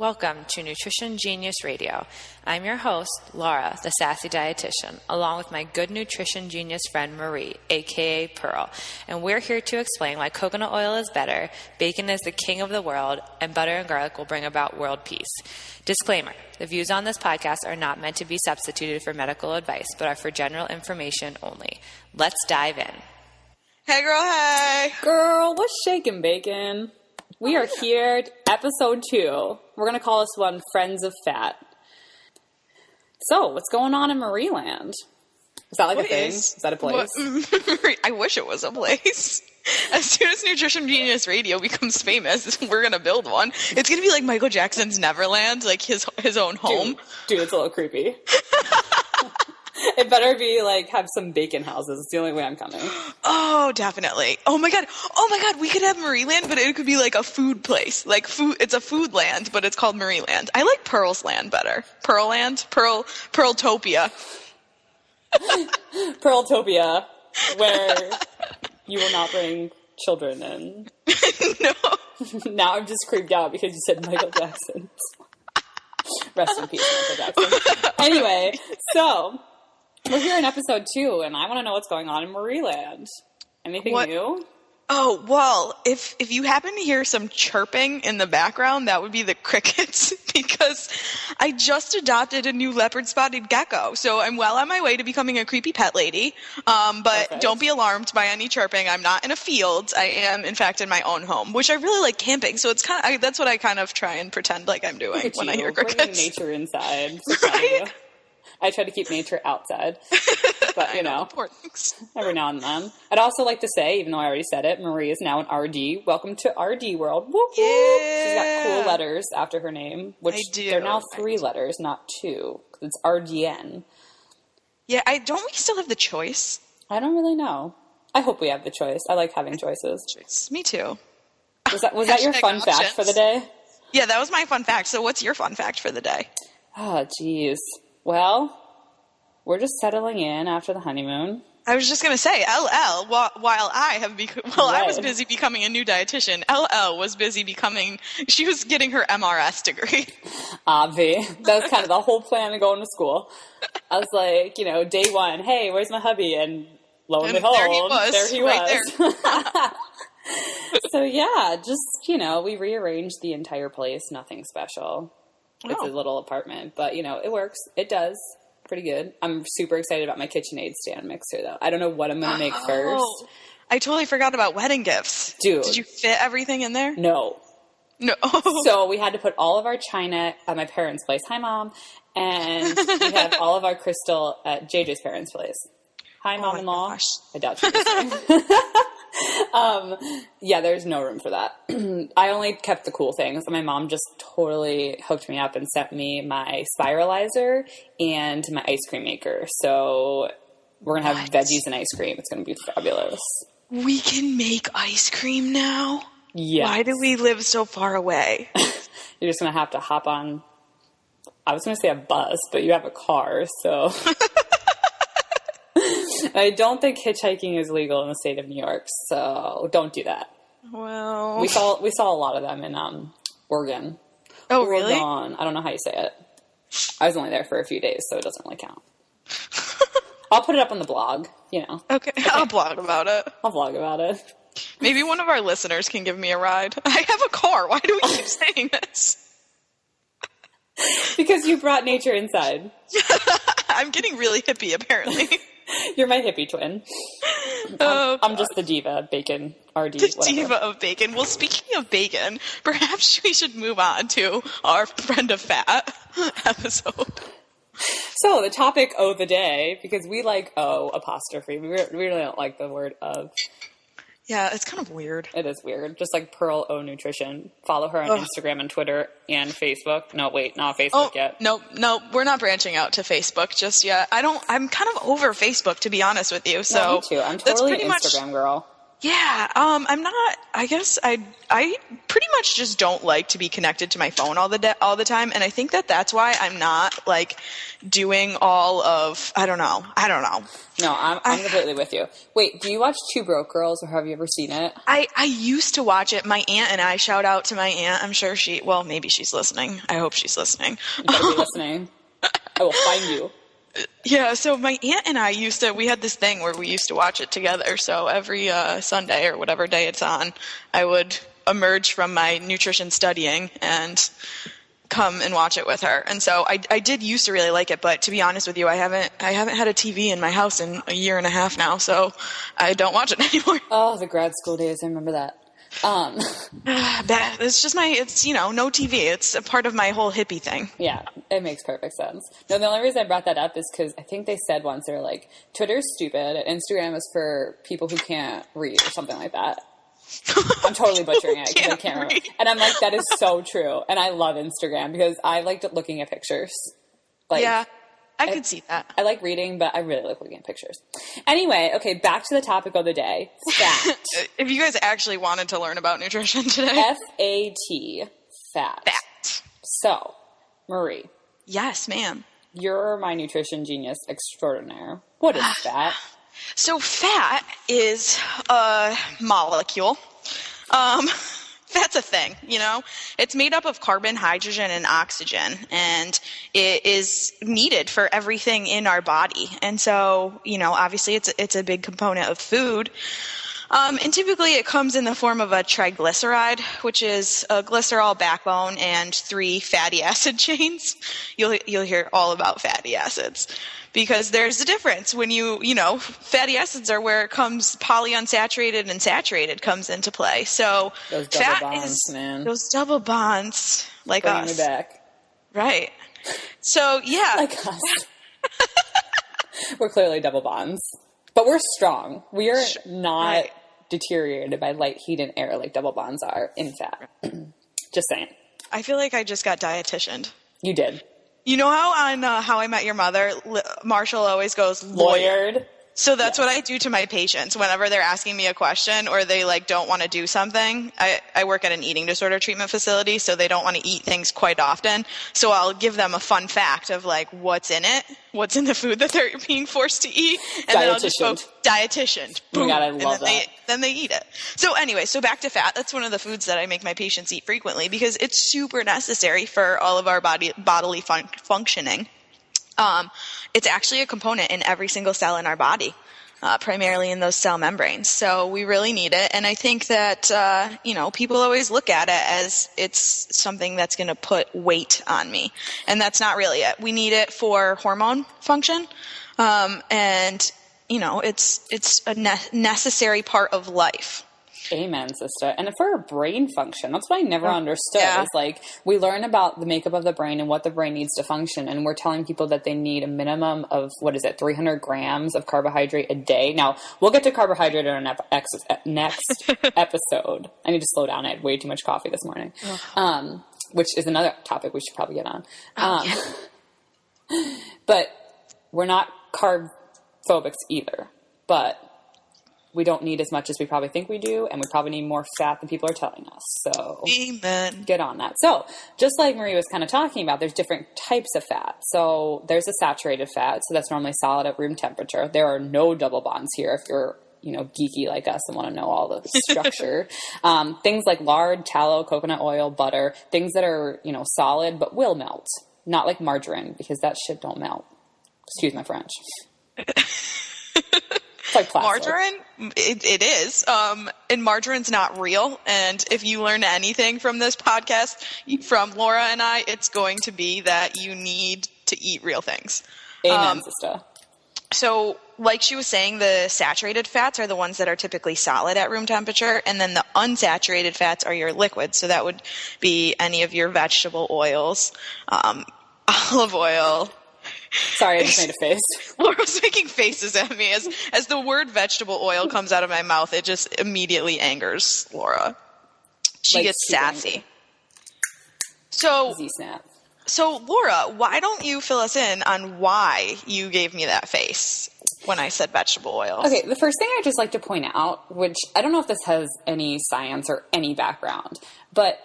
Welcome to Nutrition Genius Radio. I'm your host, Laura, the Sassy Dietitian, along with my good nutrition genius friend Marie, aka Pearl, and we're here to explain why coconut oil is better, bacon is the king of the world, and butter and garlic will bring about world peace. Disclaimer, the views on this podcast are not meant to be substituted for medical advice, but are for general information only. Let's dive in. Hey girl, hey! Girl, what's shaking, bacon? We are here, episode 2. We're going to call this one Friends of Fat. So, what's going on in Marieland? Is that like a thing? Is that a place? I wish it was a place. As soon as Nutrition Genius Radio becomes famous, we're going to build one. It's going to be like Michael Jackson's Neverland, like his own home. Dude, it's a little creepy. It better be like have some bacon houses. It's the only way I'm coming. Oh, definitely. Oh my god. We could have Marieland, but it could be like a food place. Like food. It's a food land, but it's called Marieland. I like Pearl's Land better. Pearltopia. Pearltopia, where you will not bring children in. No. Now I'm just creeped out because you said Michael Jackson. Rest in peace, Michael Jackson. Anyway, so we're here in episode 2, and I want to know what's going on in Marieland. Anything new? Oh, well, if you happen to hear some chirping in the background, that would be the crickets, because I just adopted a new leopard-spotted gecko, so I'm well on my way to becoming a creepy pet lady, but Don't be alarmed by any chirping. I'm not in a field. I am, in fact, in my own home, which I really like camping, so it's kind of, that's what I kind of try and pretend like I'm doing when I hear crickets. Bringing nature inside. Right? I try to keep nature outside, but you know, poor things. Every now and then. I'd also like to say, even though I already said it, Marie is now an RD. Welcome to RD world. Whoop, whoop. Yeah. She's got cool letters after her name, which I do. They're now 3 letters, not 2. It's RDN. Yeah, don't we still have the choice? I don't really know. I hope we have the choice. I like having choices. Me too. Was that your fun fact for the day? Yeah, that was my fun fact. So what's your fun fact for the day? Oh, geez. Well, we're just settling in after the honeymoon. I was just going to say, LL, while I was busy becoming a new dietitian, LL was busy she was getting her MRS degree. Obvi. That was kind of the whole plan of going to school. I was like, day 1, hey, where's my hubby? And lo and behold, there he was. Right there. So yeah, just, we rearranged the entire place. Nothing special. It's a little apartment, but, it works. It does. Pretty good. I'm super excited about my KitchenAid stand mixer, though. I don't know what I'm going to make first. I totally forgot about wedding gifts. Dude. Did you fit everything in there? No. So we had to put all of our china at my parents' place. Hi, Mom. And we had all of our crystal at JJ's parents' place. Hi, Mom-in-law. I doubt she's listening. Yeah, there's no room for that. I only kept the cool things. My mom just totally hooked me up and sent me my spiralizer and my ice cream maker. So we're going to have veggies and ice cream. It's going to be fabulous. We can make ice cream now? Yeah. Why do we live so far away? You're just going to have to hop on, I was going to say a bus, but you have a car, so... I don't think hitchhiking is legal in the state of New York, so don't do that. Well, we saw a lot of them in Oregon. Oh, really? Oregon. I don't know how you say it. I was only there for a few days, so it doesn't really count. I'll put it up on the blog. Okay, I'll blog about it. I'll vlog about it. Maybe one of our listeners can give me a ride. I have a car. Why do we keep saying this? Because you brought nature inside. I'm getting really hippie, apparently. You're my hippie twin. I'm just the diva, bacon, RD, the whatever. Diva of bacon. Well, speaking of bacon, perhaps we should move on to our Friend of Fat episode. So, the topic of the day, because we like O apostrophe. We really don't like the word of. Yeah, it's kind of weird. It is weird. Just like Pearl O Nutrition. Follow her on Instagram and Twitter and Facebook. No, wait, not Facebook yet. No, we're not branching out to Facebook just yet. I'm kind of over Facebook, to be honest with you. So me too. I'm totally an Instagram girl. Yeah, I'm not. I guess I pretty much just don't like to be connected to my phone all the time, and I think that's why I'm not like doing all of. I don't know. No, I'm completely with you. Wait, do you watch Two Broke Girls, or have you ever seen it? I used to watch it. My aunt and I. Shout out to my aunt. I'm sure maybe she's listening. I hope she's listening. You better be listening. I will find you. Yeah, so my aunt and I we had this thing where we used to watch it together. So every Sunday or whatever day it's on, I would emerge from my nutrition studying and come and watch it with her. And so I did used to really like it, but to be honest with you, I haven't had a TV in my house in a year and a half now, so I don't watch it anymore. Oh, the grad school days, I remember that. It's just no TV. It's a part of my whole hippie thing. Yeah, it makes perfect sense. No, the only reason I brought that up is because I think they said once, they were like, Twitter's stupid, and Instagram is for people who can't read or something like that. I'm totally butchering it because I can't remember. And I'm like, that is so true. And I love Instagram because I liked looking at pictures. Like, yeah. I could see that. I like reading, but I really like looking at pictures. Anyway, okay, back to the topic of the day. Fat. If you guys actually wanted to learn about nutrition today. F-A-T. Fat. Fat. So, Marie. Yes, ma'am. You're my nutrition genius extraordinaire. What is fat? So fat is a molecule. That's a thing, It's made up of carbon, hydrogen, and oxygen, and it is needed for everything in our body. And so, obviously it's a big component of food. And typically it comes in the form of a triglyceride, which is a glycerol backbone and 3 fatty acid chains. You'll hear all about fatty acids. Because there's a difference when fatty acids are where it comes polyunsaturated and saturated comes into play. So those double bonds, man. Those double bonds, like bring us. Me back. Right. So, yeah. Like us. We're clearly double bonds. But we're strong. We are not deteriorated by light, heat, and air like double bonds are in fat. Just saying. I feel like I just got dietitianed. You did. You know how on How I Met Your Mother, Marshall always goes, lawyered? So that's what I do to my patients whenever they're asking me a question or they don't want to do something. I work at an eating disorder treatment facility, so they don't want to eat things quite often. So I'll give them a fun fact of what's in it, what's in the food that they're being forced to eat, and then I'll just go dietitian. Oh my God, I love that. Then they eat it. So anyway, so back to fat. That's one of the foods that I make my patients eat frequently because it's super necessary for all of our bodily functioning. It's actually a component in every single cell in our body, primarily in those cell membranes. So we really need it. And I think that, people always look at it as it's something that's going to put weight on me. And that's not really it. We need it for hormone function. It's a necessary part of life. Amen, sister. And for brain function, that's what I never understood. Yeah. Is we learn about the makeup of the brain and what the brain needs to function, and we're telling people that they need a minimum of 300 grams of carbohydrate a day. Now we'll get to carbohydrate in our next episode. I need to slow down. I had way too much coffee this morning, which is another topic we should probably get on. But we're not carb phobics either. But we don't need as much as we probably think we do, and we probably need more fat than people are telling us. So amen. Get on that. So just like Marie was kind of talking about, there's different types of fat. So there's a saturated fat. So that's normally solid at room temperature. There are no double bonds here if you're geeky like us and want to know all the structure. Things like lard, tallow, coconut oil, butter, things that are, solid but will melt. Not like margarine, because that shit don't melt. Excuse my French. It's like plastic. Margarine, it is. And margarine's not real. And if you learn anything from this podcast, from Laura and I, it's going to be that you need to eat real things. Amen, sister. So, like she was saying, the saturated fats are the ones that are typically solid at room temperature, and then the unsaturated fats are your liquids. So that would be any of your vegetable oils, olive oil. Sorry, I just made a face. Laura's making faces at me as the word vegetable oil comes out of my mouth. It just immediately angers Laura. She gets sassy. Z-snap. So, Laura, why don't you fill us in on why you gave me that face? when I said vegetable oils. Okay, the first thing I'd just like to point out, which I don't know if this has any science or any background, but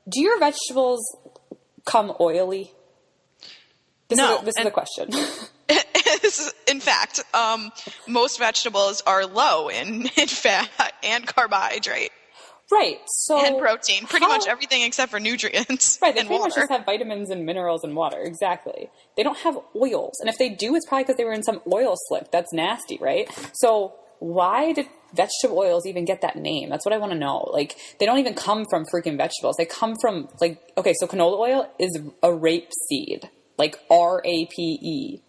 do your vegetables come oily? This is the question. In fact, most vegetables are low in fat and carbohydrate. Right. So and protein. Pretty much everything except for nutrients. Right. They and pretty water. much just have vitamins and minerals and water. Exactly. They don't have oils. And if they do, it's probably because they were in some oil slick. That's nasty, right? So why did vegetable oils even get that name? That's what I want to know. Like, they don't even come from freaking vegetables. They come from, like, okay, so canola oil is a rape seed. Like, R-A-P-E.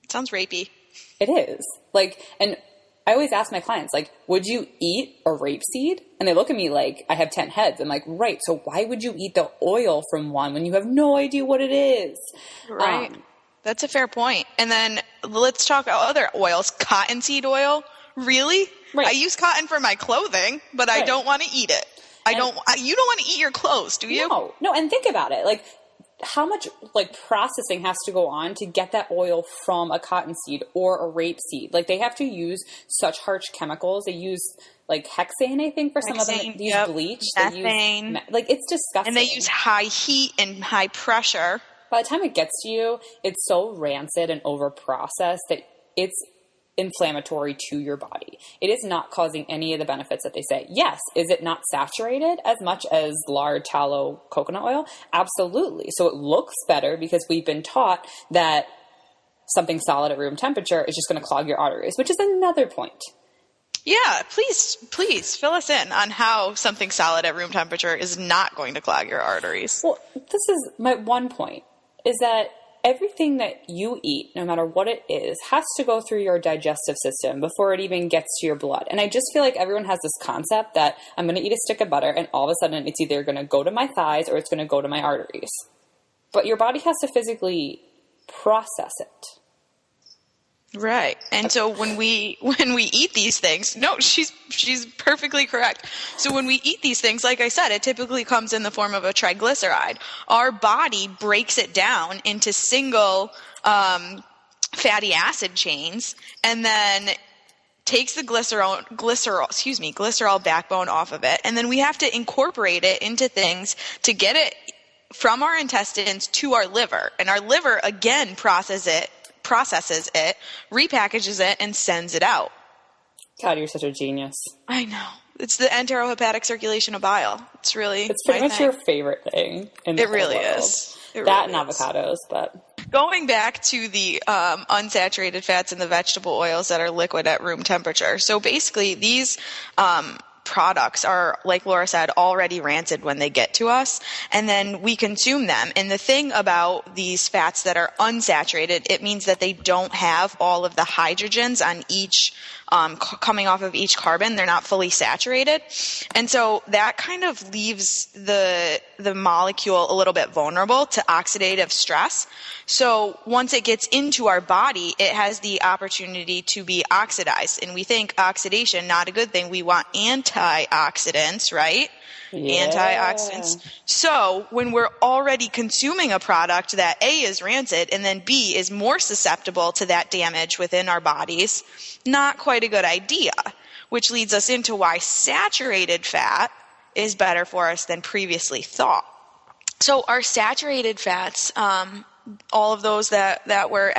Sounds rapey. It is. Like, and I always ask my clients, like, would you eat a rapeseed? And they look at me like I have 10 heads. I'm like, right. So why would you eat the oil from one when you have no idea what it is? Right. That's a fair point. And then let's talk about other oils. Cottonseed oil. Really? Right. I use cotton for my clothing, but I don't want to eat it. You don't want to eat your clothes, do you? No. And think about it. Like, how much like processing has to go on to get that oil from a cottonseed or a rapeseed? Like, they have to use such harsh chemicals. They use like hexane, I think, for some of them. They use bleach. Methane. Like, it's disgusting. And they use high heat and high pressure. By the time it gets to you, it's so rancid and over-processed that it's inflammatory to your body. It is not causing any of the benefits that they say. Yes, is it not saturated as much as lard, tallow, coconut oil? Absolutely. So it looks better because we've been taught that something solid at room temperature is just going to clog your arteries, which is another point. Yeah, please fill us in on how something solid at room temperature is not going to clog your arteries. Well, this is my one point, is that everything that you eat, no matter what it is, has to go through your digestive system before it even gets to your blood. And I just feel like everyone has this concept that I'm going to eat a stick of butter and all of a sudden it's either going to go to my thighs or it's going to go to my arteries. But your body has to physically process it. Right. And so when we eat these things, no, she's perfectly correct. So when we eat these things, like I said, it typically comes in the form of a triglyceride. Our body breaks it down into single fatty acid chains and then takes the glycerol backbone off of it. And then we have to incorporate it into things to get it from our intestines to our liver. And our liver again processes it, repackages it, and sends it out. God, you're such a genius. I know. It's the enterohepatic circulation of bile. It's pretty much your favorite thing in the whole world. Is. It that really and avocados, but... Going back to the unsaturated fats in the vegetable oils that are liquid at room temperature. So basically, these products are, like Laura said, already rancid when they get to us, and then we consume them. And the thing about these fats that are unsaturated, it means that they don't have all of the hydrogens on each coming off of each carbon. They're not fully saturated, and so that kind of leaves the molecule a little bit vulnerable to oxidative stress. So once it gets into our body, it has the opportunity to be oxidized, and we think oxidation not a good thing. We want antioxidants, right? Yeah. Antioxidants. So when we're already consuming a product that A is rancid and then B is more susceptible to that damage within our bodies, not quite a good idea, which leads us into why saturated fat is better for us than previously thought. So our saturated fats, all of those that were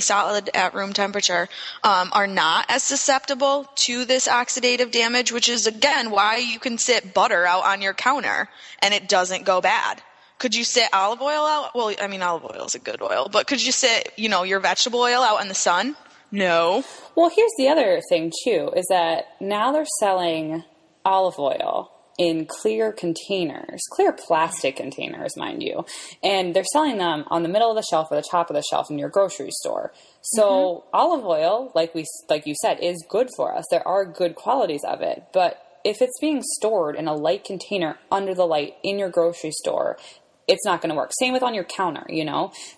solid at room temperature, are not as susceptible to this oxidative damage, which is, again, why you can sit butter out on your counter and it doesn't go bad. Could you sit olive oil out? Well, I mean, olive oil is a good oil, but could you sit, your vegetable oil out in the sun? No. Well, here's the other thing, too, is that now they're selling olive oil in clear containers, clear plastic containers, mind you. And they're selling them on the middle of the shelf or the top of the shelf in your grocery store. So olive oil, like you said, is good for us. There are good qualities of it. But if it's being stored in a light container under the light in your grocery store, it's not going to work. Same with on your counter,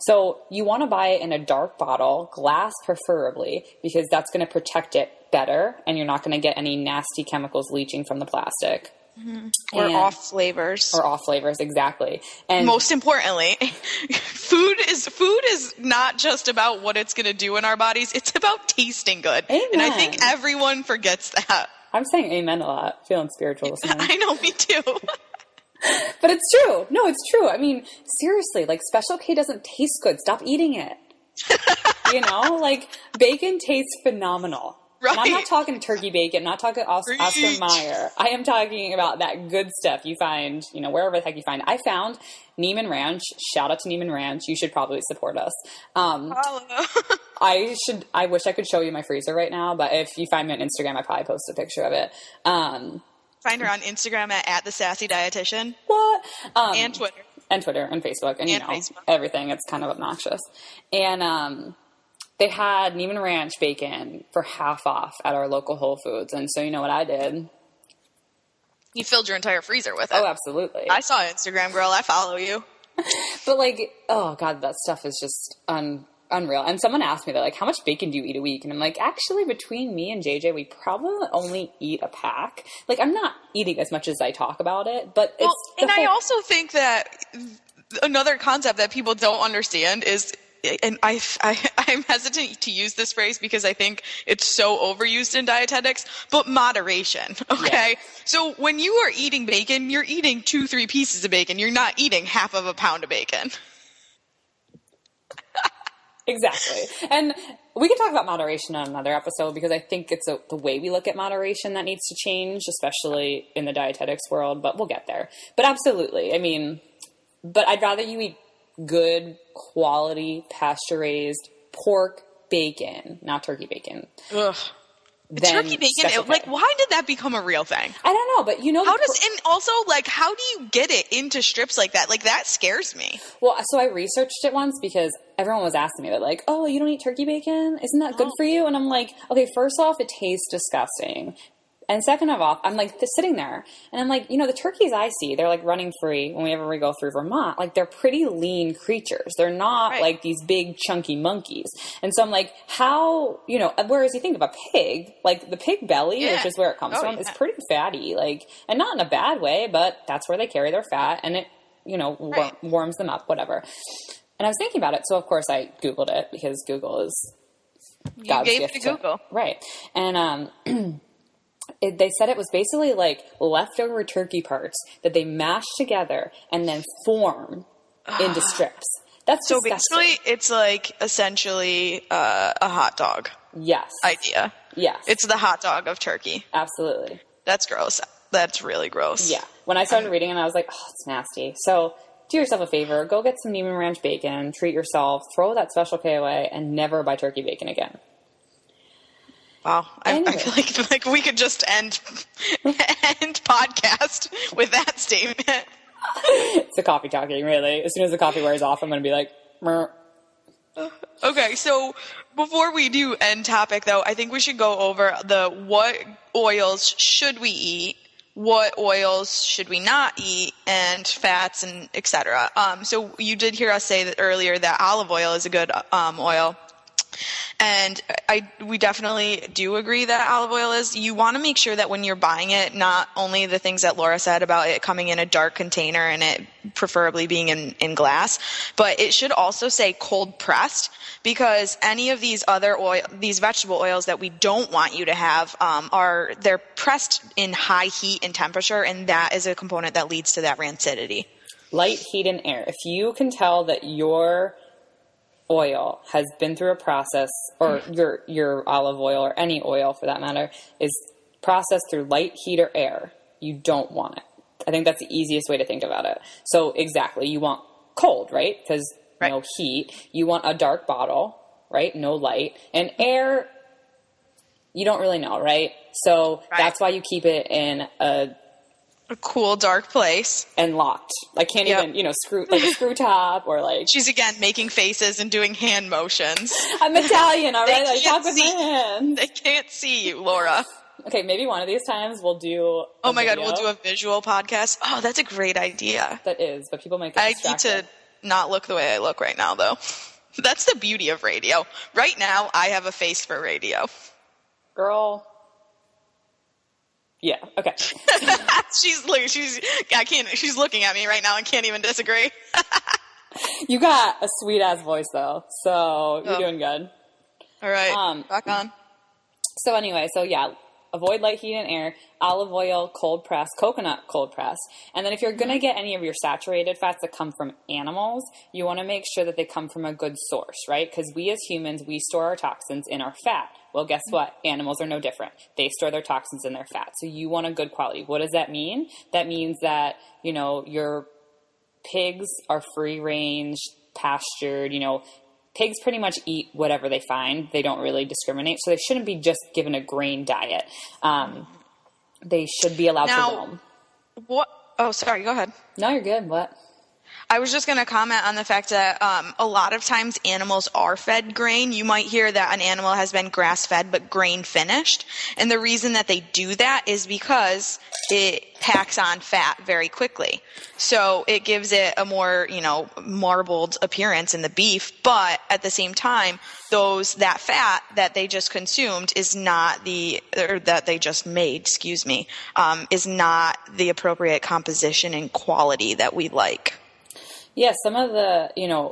So you want to buy it in a dark bottle, glass preferably, because that's going to protect it better and you're not going to get any nasty chemicals leaching from the plastic. Or off flavors. Or off flavors, exactly. And most importantly, food is not just about what it's going to do in our bodies. It's about tasting good. Amen. And I think everyone forgets that. I'm saying amen a lot. Feeling spiritual this morning. I know, me too. But it's true. No, it's true. I mean, seriously, like, Special K doesn't taste good. Stop eating it. You know, like, bacon tastes phenomenal. Right. And I'm not talking turkey bacon, I'm not talking Oscar Mayer. I am talking about that good stuff you find, you know, wherever the heck you find it. I found Neiman Ranch. Shout out to Neiman Ranch. You should probably support us. I wish I could show you my freezer right now, but if you find me on Instagram, I probably post a picture of it. Find her on Instagram at the Sassy Dietitian. What? And Twitter. And Twitter and Facebook and, you know, Facebook. Everything. It's kind of obnoxious. And, they had Neiman Ranch bacon for half off at our local Whole Foods. And so you know what I did? You filled your entire freezer with it. Oh, absolutely. I saw Instagram, girl. I follow you. But, like, oh, God, that stuff is just unreal. And someone asked me, they're like, how much bacon do you eat a week? And I'm like, actually, between me and JJ, we probably only eat a pack. Like, I'm not eating as much as I talk about it, but it's... Well, and I also think that another concept that people don't understand is... And I'm hesitant to use this phrase because I think it's so overused in dietetics, but moderation, okay? Yeah. So when you are eating bacon, you're eating 2-3 pieces of bacon. You're not eating half of a pound of bacon. Exactly. And we can talk about moderation on another episode because I think it's the way we look at moderation that needs to change, especially in the dietetics world, but we'll get there. But absolutely. I mean, but I'd rather you eat good quality pasture-raised pork bacon, not turkey bacon. Ugh. Turkey bacon, like, why did that become a real thing? I don't know, but you know... and also, like, how do you get it into strips like that? Like, that scares me. Well, so I researched it once because everyone was asking me, they're like, oh, you don't eat turkey bacon? Isn't that good for you? And I'm like, okay, first off, it tastes disgusting. And second of all, I'm like sitting there and I'm like, you know, the turkeys I see, they're like running free whenever we go through Vermont. Like, they're pretty lean creatures. They're not like these big chunky monkeys. And so I'm like, how, you know, whereas you think of a pig, like the pig belly, which is where it comes from, is pretty fatty, like, and not in a bad way, but that's where they carry their fat and it, you know, warms them up, whatever. And I was thinking about it. So of course I Googled it because Google is God's gift to Google. Right. And, they said it was basically like leftover turkey parts that they mash together and then form into strips. That's so disgusting. Basically, it's like essentially a hot dog. Yes. Idea. Yes. It's the hot dog of turkey. Absolutely. That's gross. That's really gross. Yeah. When I started reading it, I was like, oh, it's nasty. So do yourself a favor. Go get some Neiman Ranch bacon. Treat yourself. Throw that Special K away and never buy turkey bacon again. Wow, anyway. I feel like we could just end podcast with that statement. It's the coffee talking, really. As soon as the coffee wears off, I'm going to be like, Meh. Okay, so before we do end topic, though, I think we should go over what oils should we eat, what oils should we not eat, and fats, and etc. So you did hear us say that earlier that olive oil is a good oil. And we definitely do agree that olive oil is. You want to make sure that when you're buying it, not only the things that Laura said about it coming in a dark container and it preferably being in glass, but it should also say cold pressed, because any of these other these vegetable oils that we don't want you to have they're pressed in high heat and temperature, and that is a component that leads to that rancidity. Light, heat, and air. If you can tell that your oil has been through a process, or your olive oil or any oil for that matter is processed through light, heat, or air, you don't want it. I think that's the easiest way to think about it. So exactly, you want cold, right? Because no heat. You want a dark bottle, right? No light. And air, you don't really know, right? So that's why you keep it in a cool, dark place. And locked. I can't even, screw, like a screw top or like... She's again making faces and doing hand motions. I'm Italian, all right? I talk with my hands. They can't see you, Laura. Okay, maybe one of these times we'll do Oh my God, we'll do a visual podcast. Oh, that's a great idea. That is, but people might get distracted. I need to not look the way I look right now, though. That's the beauty of radio. Right now, I have a face for radio. Girl... Yeah. Okay. She's looking at me right now and can't even disagree. You got a sweet ass voice though, so you're doing good. All right. Back on. So anyway, avoid light heat and air, olive oil, cold press, coconut cold press. And then if you're going to get any of your saturated fats that come from animals, you want to make sure that they come from a good source, right? Because we as humans, we store our toxins in our fat. Well, guess what? Animals are no different. They store their toxins in their fat. So you want a good quality. What does that mean? That means that, your pigs are free range, pastured, pigs pretty much eat whatever they find. They don't really discriminate. So they shouldn't be just given a grain diet. They should be allowed to roam. What? Oh, sorry. Go ahead. No, you're good. What? I was just going to comment on the fact that a lot of times animals are fed grain. You might hear that an animal has been grass-fed but grain-finished. And the reason that they do that is because it packs on fat very quickly. So it gives it a more, marbled appearance in the beef. But at the same time, that fat that they just consumed is not that they just made, is not the appropriate composition and quality that we like. Yeah, some of the,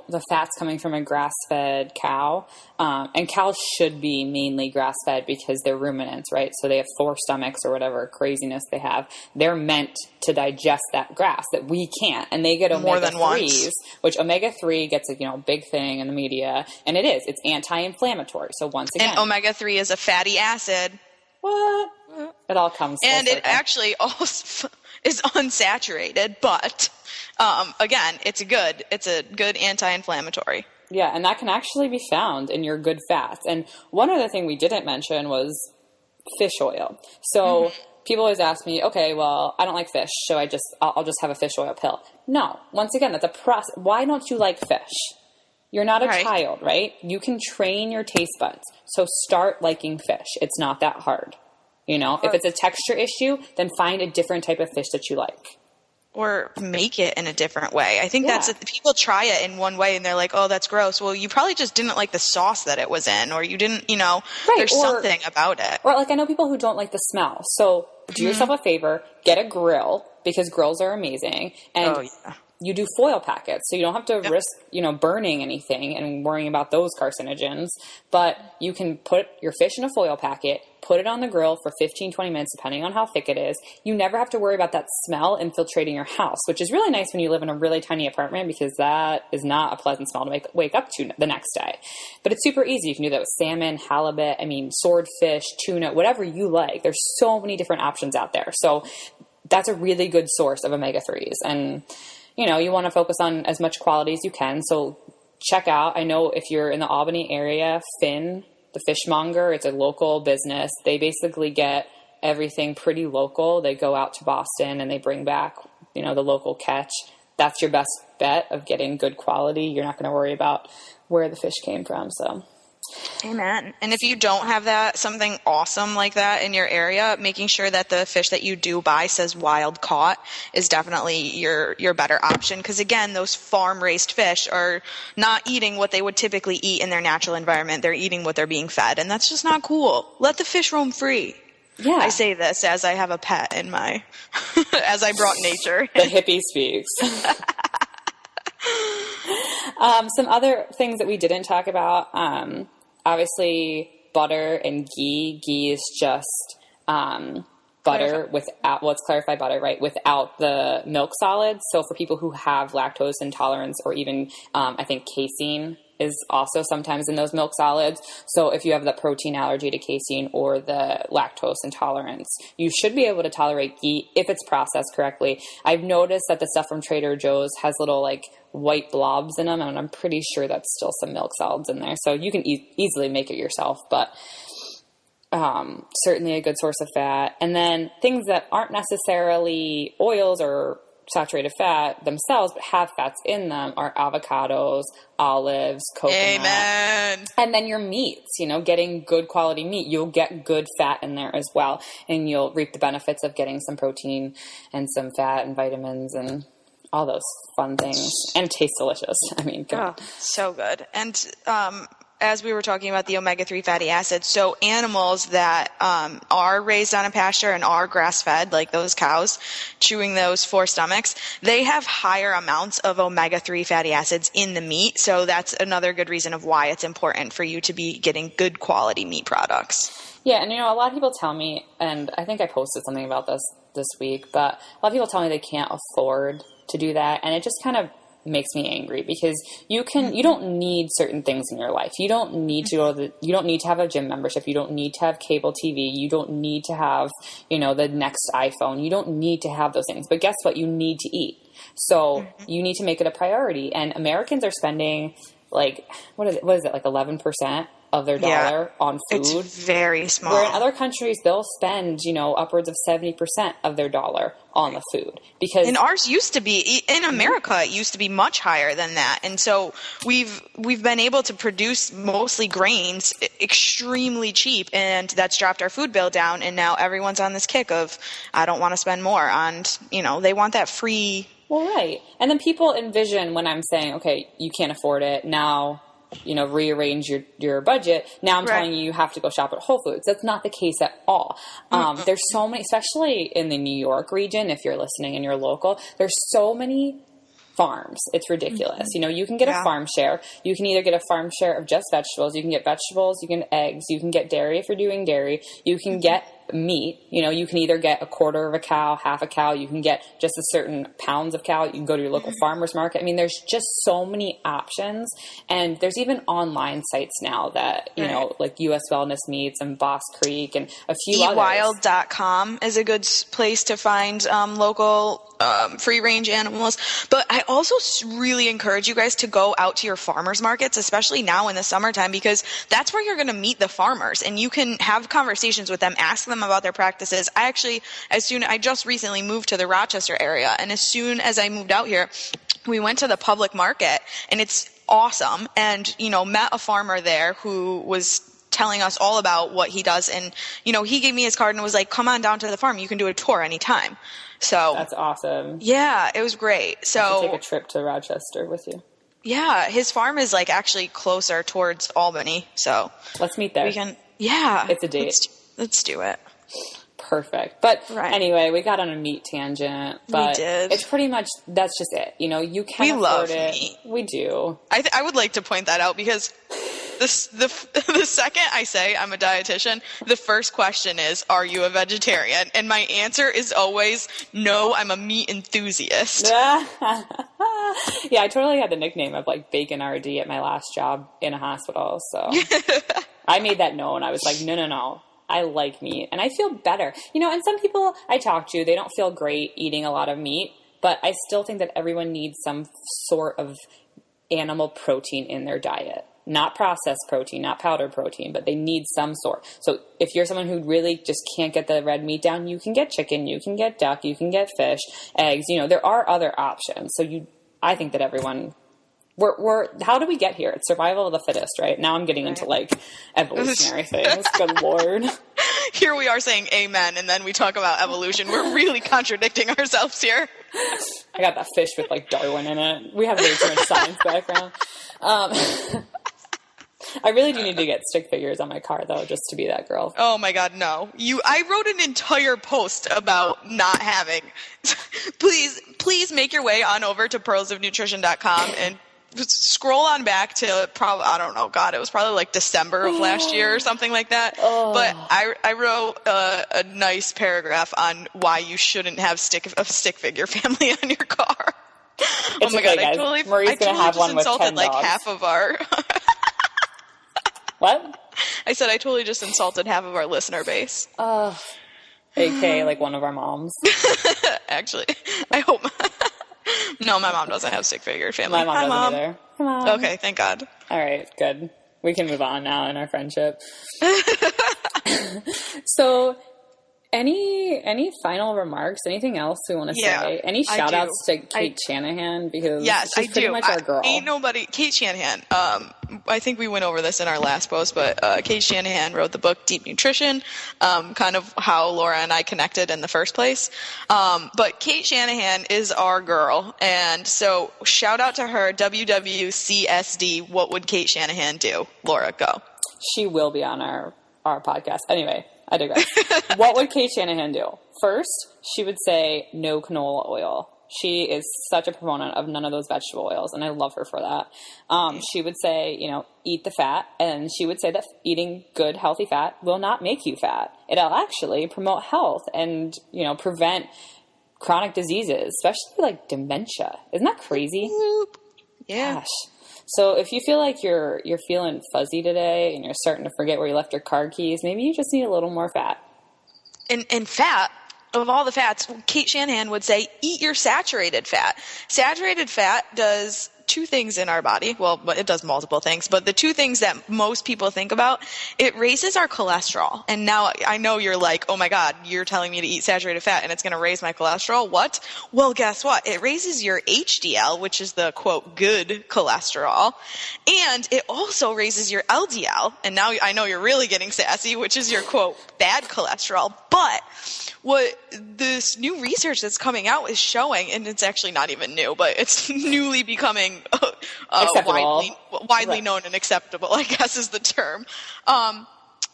the fats coming from a grass-fed cow, and cows should be mainly grass-fed because they're ruminants, right? So they have 4 stomachs or whatever craziness they have. They're meant to digest that grass that we can't, and they get omega-3s, which omega-3 gets a, big thing in the media, and it's anti-inflammatory. So once again. And omega-3 is a fatty acid. What? It all comes full And circle. it actually also is unsaturated, but again, it's a good anti-inflammatory. Yeah, and that can actually be found in your good fats. And one other thing we didn't mention was fish oil. So people always ask me, okay, well, I don't like fish, so I'll just have a fish oil pill. No, once again, that's a process. Why don't you like fish? You're not a child, right? You can train your taste buds. So start liking fish. It's not that hard. If it's a texture issue, then find a different type of fish that you like. Or make it in a different way. I think people try it in one way and they're like, oh, that's gross. Well, you probably just didn't like the sauce that it was in, or you didn't, there's something about it. Or I know people who don't like the smell. So do yourself a favor, get a grill, because grills are amazing. And you do foil packets, so you don't have to risk, burning anything and worrying about those carcinogens. But you can put your fish in a foil packet, put it on the grill for 15, 20 minutes, depending on how thick it is. You never have to worry about that smell infiltrating your house, which is really nice when you live in a really tiny apartment, because that is not a pleasant smell to wake up to the next day. But it's super easy. You can do that with salmon, halibut, swordfish, tuna, whatever you like. There's so many different options out there. So that's a really good source of omega-3s. And you want to focus on as much quality as you can. So check out, I know if you're in the Albany area, Finn, the fishmonger, it's a local business. They basically get everything pretty local. They go out to Boston and they bring back, the local catch. That's your best bet of getting good quality. You're not going to worry about where the fish came from. So. Amen. And if you don't have something awesome like that in your area, making sure that the fish that you do buy says wild caught is definitely your better option. Because again, those farm raised fish are not eating what they would typically eat in their natural environment. They're eating what they're being fed. And that's just not cool. Let the fish roam free. Yeah. I say this as I have a pet in my, as I brought nature. The hippie speaks. Some other things that we didn't talk about, obviously butter and ghee. Ghee is just butter without, it's clarified butter, right, without the milk solids. So for people who have lactose intolerance, or even I think casein is also sometimes in those milk solids. So if you have the protein allergy to casein or the lactose intolerance, you should be able to tolerate ghee if it's processed correctly. I've noticed that the stuff from Trader Joe's has little white blobs in them, and I'm pretty sure that's still some milk solids in there. So you can easily make it yourself, but certainly a good source of fat. And then things that aren't necessarily oils or saturated fat themselves, but have fats in them, are avocados, olives, coconut. Amen. And then your meats, getting good quality meat, you'll get good fat in there as well. And you'll reap the benefits of getting some protein and some fat and vitamins and all those fun things. And it tastes delicious. God. So good. And as we were talking about the omega-3 fatty acids, so animals that are raised on a pasture and are grass-fed, like those cows chewing those 4 stomachs, they have higher amounts of omega-3 fatty acids in the meat. So that's another good reason of why it's important for you to be getting good quality meat products. Yeah, and a lot of people tell me, and I think I posted something about this week, but a lot of people tell me they can't afford to do that, and it just kind of makes me angry, because you don't need certain things in your life. You don't need to you don't need to have a gym membership. You don't need to have cable TV. You don't need to have, the next iPhone. You don't need to have those things. But guess what? You need to eat. So you need to make it a priority. And Americans are spending like, what is it, like 11% of their dollar on food. It's very small. Where in other countries, they'll spend, upwards of 70% of their dollar on the food. Because and ours used to be, in America, it used to be much higher than that. And so we've been able to produce mostly grains extremely cheap, and that's dropped our food bill down. And now everyone's on this kick of, I don't want to spend more on, they want that free. Well, right. And then people envision when I'm saying, okay, you can't afford it now, rearrange your budget. Now I'm telling you have to go shop at Whole Foods. That's not the case at all. There's so many, especially in the New York region, if you're listening and you're local, there's so many farms. It's ridiculous. You can get a farm share. You can either get a farm share of just vegetables. You can get vegetables. You can get eggs. You can get dairy if you're doing dairy. You can get meat. You can either get a quarter of a cow, half a cow. You can get just a certain pounds of cow. You can go to your local farmer's market. I mean, there's just so many options. And there's even online sites now that, like US Wellness Meats and Boss Creek and a few others. Eatwild.com is a good place to find local free-range animals. But I also really encourage you guys to go out to your farmers markets, especially now in the summertime, because that's where you're going to meet the farmers, and you can have conversations with them, ask them about their practices. I just recently moved to the Rochester area, and as soon as I moved out here, we went to the public market, and it's awesome, and, met a farmer there who was telling us all about what he does, and, he gave me his card and was like, come on down to the farm. You can do a tour anytime. So that's awesome. Yeah, it was great. So I should take a trip to Rochester with you. Yeah, his farm is like actually closer towards Albany. So let's meet there. We can. Yeah, it's a date. Let's do it. Perfect. But anyway, we got on a meat tangent. But we did. It's pretty much, that's just it. You can afford it. Meat. We do. I would like to point that out, because the second I say I'm a dietitian, the first question is, are you a vegetarian? And my answer is always, no, I'm a meat enthusiast. Yeah, I totally had the nickname of like Bacon RD at my last job in a hospital. So I made that known. I was like, no. I like meat and I feel better. And some people I talk to, they don't feel great eating a lot of meat, but I still think that everyone needs some sort of animal protein in their diet. Not processed protein, not powdered protein, but they need some sort. So if you're someone who really just can't get the red meat down, you can get chicken, you can get duck, you can get fish, eggs. There are other options. So I think that everyone... We're how do we get here? It's survival of the fittest, right? Now I'm getting into like evolutionary things. Good Lord. Here we are saying amen, and then we talk about evolution. We're really contradicting ourselves here. I got that fish with like Darwin in it. We have way too much science background. I really do need to get stick figures on my car, though, just to be that girl. Oh my God, no! I wrote an entire post about not having. Please make your way on over to pearlsofnutrition.com and scroll on back to probably, I don't know, God, it was probably like December of last year or something like that. But I wrote a nice paragraph on why you shouldn't have a stick figure family on your car. Oh my God, guys. Marie's gonna have one with 10 dogs. Like half of our. What? I said I totally just insulted half of our listener base. AK like one of our moms. Actually, I hope. No, my mom doesn't have stick figure family. My mom doesn't either. Come on. Okay, thank God. All right, good. We can move on now in our friendship. So, Any final remarks? Anything else we want to say? Any shout outs to Kate Shanahan? Because she's pretty much our girl. Ain't nobody. Kate Shanahan. I think we went over this in our last post, but Kate Shanahan wrote the book Deep Nutrition, kind of how Laura and I connected in the first place. But Kate Shanahan is our girl, and so shout out to her. WWCSD. What would Kate Shanahan do? Laura, go. She will be on our podcast. Anyway, I digress. What would Kate Shanahan do? First, she would say no canola oil. She is such a proponent of none of those vegetable oils, and I love her for that. She would say, eat the fat, and she would say that eating good, healthy fat will not make you fat. It'll actually promote health and, prevent chronic diseases, especially like dementia. Isn't that crazy? Yeah. Gosh. So if you feel like you're feeling fuzzy today and you're starting to forget where you left your car keys, maybe you just need a little more fat. And fat, of all the fats, Kate Shanahan would say, eat your saturated fat. Saturated fat does two things in our body. Well, it does multiple things, but the two things that most people think about, it raises our cholesterol. And now I know you're like, oh my God, you're telling me to eat saturated fat and it's going to raise my cholesterol. What? Well, guess what? It raises your HDL, which is the quote, good cholesterol. And it also raises your LDL. And now I know you're really getting sassy, which is your quote, bad cholesterol. But what this new research that's coming out is showing, and it's actually not even new, but it's newly becoming widely known and acceptable, I guess is the term.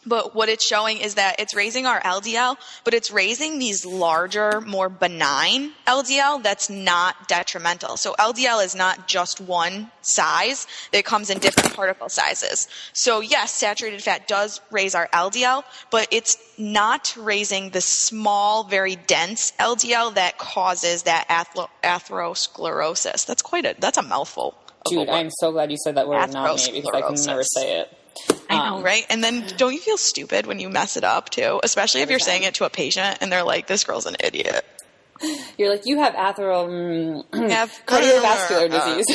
But what it's showing is that it's raising our LDL, but it's raising these larger, more benign LDL that's not detrimental. So LDL is not just one size. It comes in different particle sizes. So yes, saturated fat does raise our LDL, but it's not raising the small, very dense LDL that causes that atherosclerosis. That's a mouthful. Dude, I'm so glad you said that word, not me, because I can never say it. I know, right? And then don't you feel stupid when you mess it up, too? Especially if you're saying it to a patient and they're like, this girl's an idiot. You're like, you have cardiovascular disease.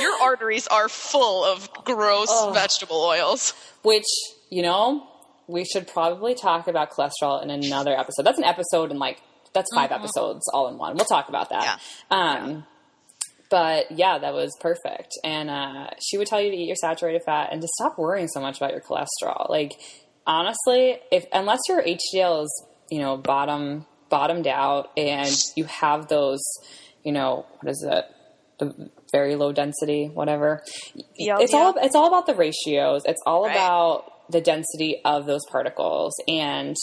Your arteries are full of gross vegetable oils. Which, we should probably talk about cholesterol in another episode. That's an episode and that's 5 episodes all in one. We'll talk about that. Yeah. But yeah, that was perfect. And she would tell you to eat your saturated fat and to stop worrying so much about your cholesterol. Like, honestly, unless your HDL is, bottomed out and you have those, what is it? The very low density, whatever. It's all about the ratios. It's all about the density of those particles. And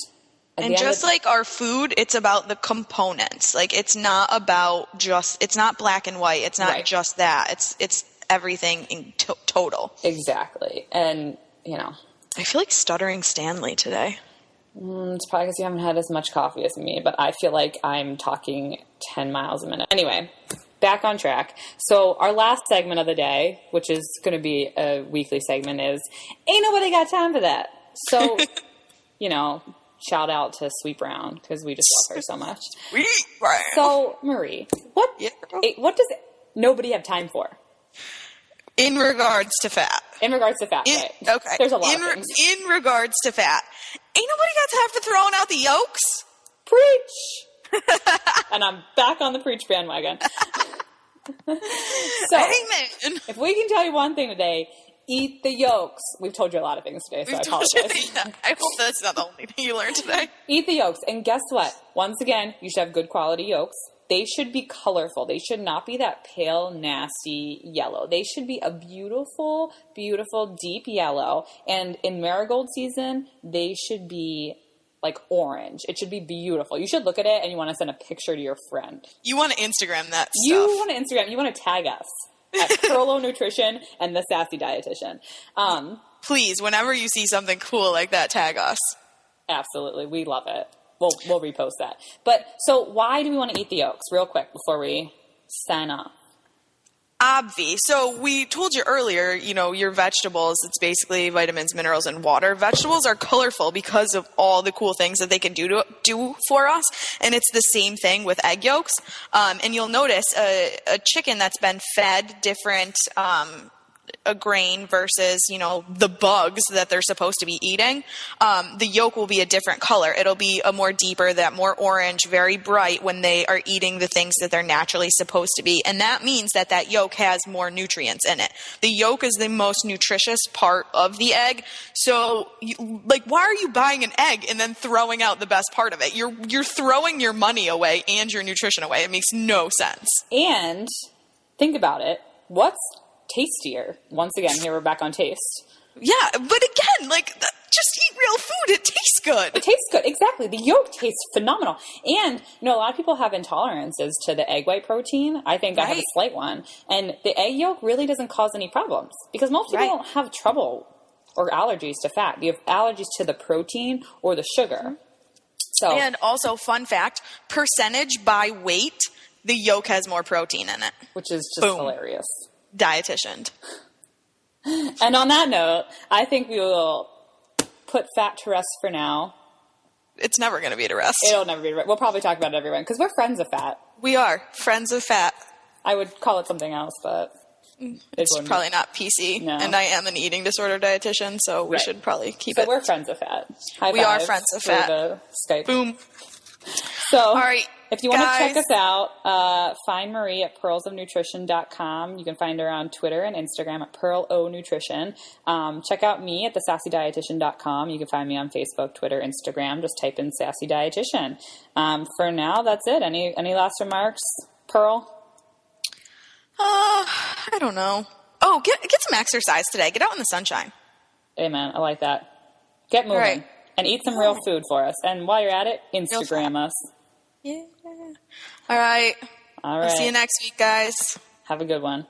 just like our food, it's about the components. Like, it's not about it's not black and white. It's not just that. It's everything in total. Exactly. And, I feel like stuttering Stanley today. It's probably because you haven't had as much coffee as me, but I feel like I'm talking 10 miles a minute. Anyway, back on track. So our last segment of the day, which is going to be a weekly segment, is Ain't Nobody Got Time for That. So, shout out to Sweet Brown because we just love her so much. Sweet Brown. So, Marie, what does nobody have time for? In regards to fat. Right. Okay. There's a lot of things. In regards to fat. Ain't nobody got time for throwing out the yolks? Preach! And I'm back on the preach bandwagon. So, amen. If we can tell you one thing today, eat the yolks. We've told you a lot of things today, so I apologize. I hope that's not the only thing you learned today. Eat the yolks. And guess what? Once again, you should have good quality yolks. They should be colorful. They should not be that pale, nasty yellow. They should be a beautiful, beautiful, deep yellow. And in marigold season, they should be like orange. It should be beautiful. You should look at it and you want to send a picture to your friend. You want to Instagram that stuff. You want to tag us at Perlo Nutrition and the Sassy Dietitian. Please, whenever you see something cool like that, tag us. Absolutely. We love it. We'll repost that. But so why do we want to eat the yolks real quick before we sign off? Obvi. So we told you earlier, your vegetables, it's basically vitamins, minerals, and water. Vegetables are colorful because of all the cool things that they can do for us. And it's the same thing with egg yolks. And you'll notice a chicken that's been fed different a grain versus, the bugs that they're supposed to be eating, the yolk will be a different color. It'll be a more deeper, that more orange, very bright when they are eating the things that they're naturally supposed to be. And that means that yolk has more nutrients in it. The yolk is the most nutritious part of the egg. So, why are you buying an egg and then throwing out the best part of it? You're throwing your money away and your nutrition away. It makes no sense. And think about it. What's tastier? Once again, here we're back on taste. Yeah, but again, just eat real food. It tastes good. It tastes good. Exactly. The yolk tastes phenomenal. And, a lot of people have intolerances to the egg white protein. I think I have a slight one. And the egg yolk really doesn't cause any problems because most people don't have trouble or allergies to fat. You have allergies to the protein or the sugar. So, and also, fun fact, percentage by weight, the yolk has more protein in it. Which is just hilarious. Dietitian. And on that note, I think we will put fat to rest for now. It's never going to be at rest. It'll never be at rest. We'll probably talk about it everyone because we're friends of fat. We are friends of fat. I would call it something else, but it's probably not PC. No. And I am an eating disorder dietitian, so we should probably keep it. So we're friends of fat. We are friends of fat. The Skype. Boom. So, all right, if you want to check us out, find Marie at pearlsofnutrition.com. You can find her on Twitter and Instagram at pearlonutrition. Check out me at thesassydietitian.com. You can find me on Facebook, Twitter, Instagram. Just type in Sassy Dietitian. For now, that's it. Any last remarks, Pearl? I don't know. Oh, get some exercise today. Get out in the sunshine. Amen. I like that. Get moving. Right. And eat some real food for us. And while you're at it, Instagram us. Yeah. All right. All right. See you next week, guys. Have a good one.